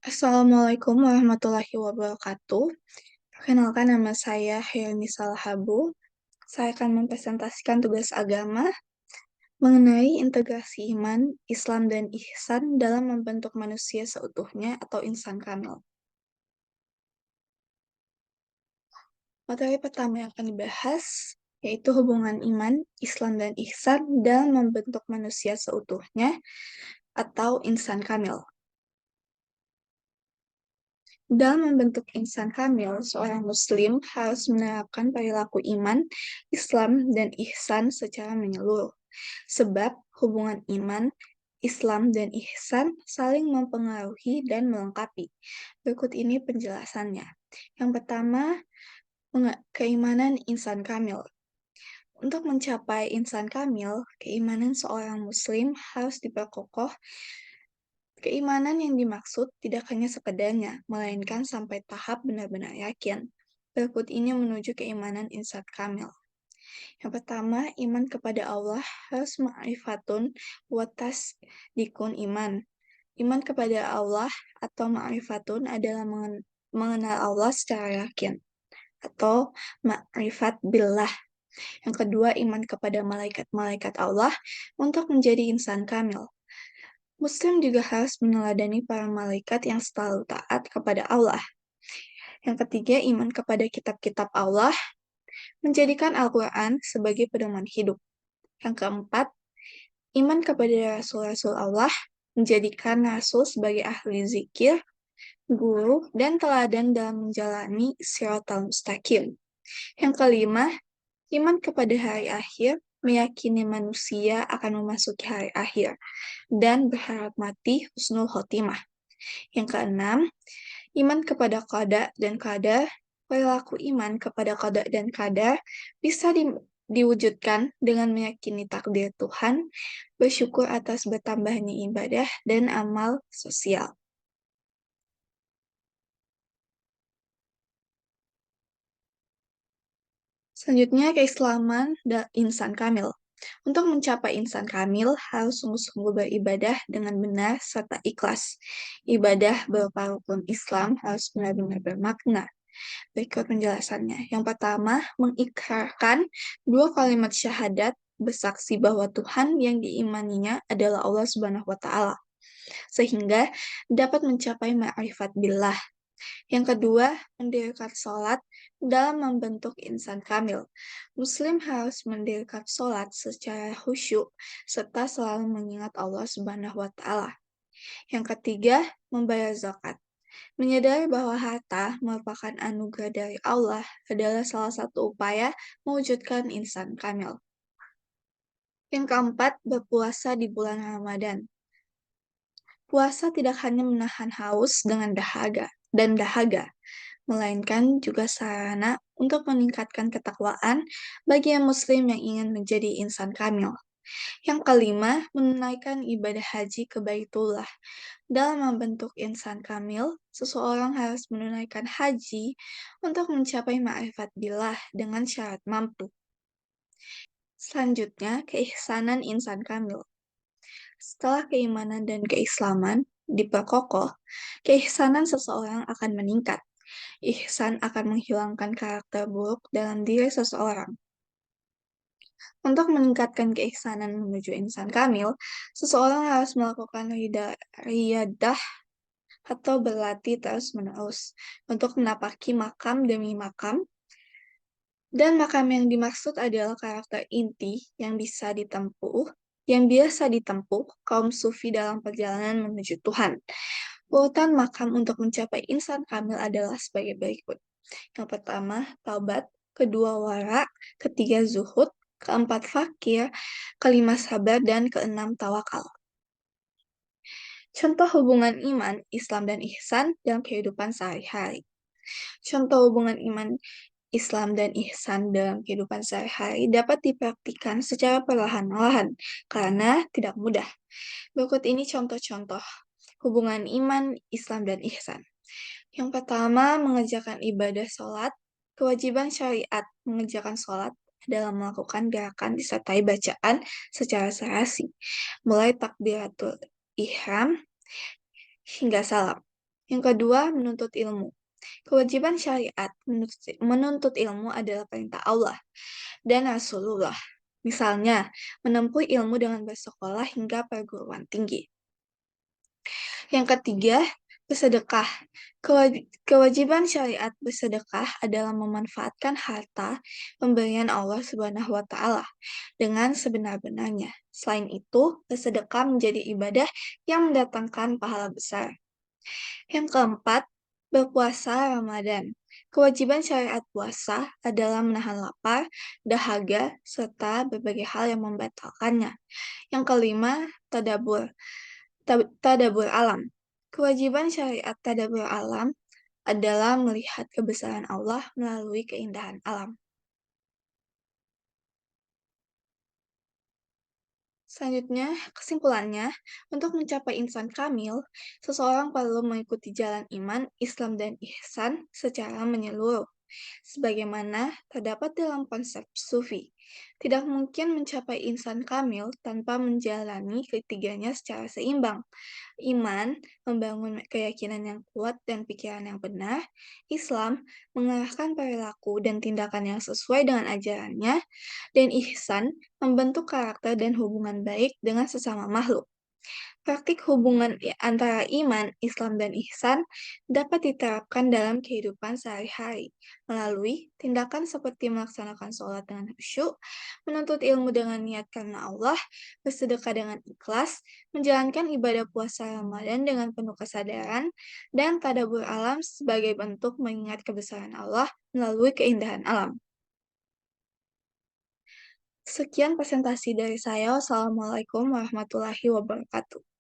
Assalamualaikum warahmatullahi wabarakatuh. Perkenalkan nama saya Helmi Salhabu. Saya akan mempresentasikan tugas agama mengenai integrasi iman, Islam, dan ihsan dalam membentuk manusia seutuhnya atau insan kamil. Materi pertama yang akan dibahas yaitu hubungan iman, Islam, dan ihsan dalam membentuk manusia seutuhnya atau insan kamil. Dalam membentuk insan kamil, seorang muslim harus menerapkan perilaku iman, Islam, dan ihsan secara menyeluruh. Sebab hubungan iman, Islam, dan ihsan saling mempengaruhi dan melengkapi. Berikut ini penjelasannya. Yang pertama, keimanan insan kamil. Untuk mencapai insan kamil, keimanan seorang muslim harus diperkokoh. Keimanan yang dimaksud tidak hanya sekedarnya, melainkan sampai tahap benar-benar yakin. Berikut ini menuju keimanan insan kamil. Yang pertama, iman kepada Allah harus ma'rifatun watas dikun iman. Iman kepada Allah atau ma'rifatun adalah mengenal Allah secara yakin atau ma'rifat billah. Yang kedua, iman kepada malaikat-malaikat Allah untuk menjadi insan kamil. Muslim juga harus meneladani para malaikat yang selalu taat kepada Allah. Yang ketiga, iman kepada kitab-kitab Allah, menjadikan Al-Quran sebagai pedoman hidup. Yang keempat, iman kepada Rasul-Rasul Allah, menjadikan Rasul sebagai ahli zikir, guru, dan teladan dalam menjalani Shiratal Mustaqim. Yang kelima, iman kepada hari akhir, meyakini manusia akan memasuki hari akhir, dan berharap mati husnul khotimah. Yang keenam, iman kepada qada dan qadar. Perilaku iman kepada qada dan qadar bisa diwujudkan dengan meyakini takdir Tuhan, bersyukur atas bertambahnya ibadah dan amal sosial. Selanjutnya, keislaman insan kamil. Untuk mencapai insan kamil, harus sungguh-sungguh beribadah dengan benar serta ikhlas. Ibadah berupa rukun Islam harus benar-benar bermakna. Berikut penjelasannya. Yang pertama, mengikrarkan dua kalimat syahadat bersaksi bahwa Tuhan yang diimaninya adalah Allah Subhanahu wa taala, sehingga dapat mencapai ma'rifat billah. Yang kedua, mendirikan sholat dalam membentuk insan kamil. Muslim harus mendirikan sholat secara khusyuk serta selalu mengingat Allah Subhanahu wa taala. Yang ketiga, membayar zakat. Menyadari bahwa harta merupakan anugerah dari Allah adalah salah satu upaya mewujudkan insan kamil. Yang keempat, berpuasa di bulan Ramadan. Puasa tidak hanya menahan haus dengan dahaga, melainkan juga sarana untuk meningkatkan ketakwaan bagi yang muslim yang ingin menjadi insan kamil. Yang kelima, menunaikan ibadah haji ke Baitullah. Dalam membentuk insan kamil, seseorang harus menunaikan haji untuk mencapai ma'rifat billah dengan syarat mampu. Selanjutnya, keihsanan insan kamil. Setelah keimanan dan keislaman diperkokoh, keihsanan seseorang akan meningkat. Ihsan akan menghilangkan karakter buruk dalam diri seseorang. Untuk meningkatkan keihsanan menuju insan kamil, seseorang harus melakukan riyadah atau berlatih terus-menerus untuk menapaki makam demi makam. Dan makam yang dimaksud adalah karakter inti yang biasa ditempuh kaum sufi dalam perjalanan menuju Tuhan. Urutan makam untuk mencapai insan kamil adalah sebagai berikut. Yang pertama, taubat, kedua wara, ketiga zuhud, keempat fakir, kelima sabar, dan keenam tawakal. Contoh hubungan iman, Islam, dan ihsan dalam kehidupan sehari-hari. Contoh hubungan iman, Islam, dan ihsan dalam kehidupan sehari-hari dapat dipraktikkan secara perlahan-lahan karena tidak mudah. Berikut ini contoh-contoh hubungan iman, Islam, dan ihsan. Yang pertama, mengerjakan ibadah sholat. Kewajiban syariat mengerjakan sholat adalah melakukan gerakan disertai bacaan secara serasi, mulai takbiratul ihram hingga salam. Yang kedua, menuntut ilmu. Kewajiban syariat menuntut ilmu adalah perintah Allah dan Rasulullah. Misalnya, menempuh ilmu dengan bersekolah hingga perguruan tinggi. Yang ketiga, bersedekah. Kewajiban syariat bersedekah adalah memanfaatkan harta pemberian Allah Subhanahu wa Ta'ala dengan sebenar-benarnya. Selain itu, bersedekah menjadi ibadah yang mendatangkan pahala besar. Yang keempat, berpuasa Ramadan. Kewajiban syariat puasa adalah menahan lapar, dahaga, serta berbagai hal yang membatalkannya. Yang kelima, tadabur. Tadabur alam. Kewajiban syariat tadabur alam adalah melihat kebesaran Allah melalui keindahan alam. Selanjutnya, kesimpulannya, untuk mencapai insan kamil, seseorang perlu mengikuti jalan iman, Islam, dan ihsan secara menyeluruh. Sebagaimana terdapat dalam konsep sufi, tidak mungkin mencapai insan kamil tanpa menjalani ketiganya secara seimbang. Iman, membangun keyakinan yang kuat dan pikiran yang benar. Islam, mengarahkan perilaku dan tindakan yang sesuai dengan ajarannya. Dan ihsan, membentuk karakter dan hubungan baik dengan sesama makhluk. Praktik hubungan antara iman, Islam, dan ihsan dapat diterapkan dalam kehidupan sehari-hari melalui tindakan seperti melaksanakan sholat dengan khusyuk, menuntut ilmu dengan niat karena Allah, bersedekah dengan ikhlas, menjalankan ibadah puasa Ramadan dengan penuh kesadaran, dan tadabbur alam sebagai bentuk mengingat kebesaran Allah melalui keindahan alam. Sekian presentasi dari saya. Wassalamualaikum warahmatullahi wabarakatuh.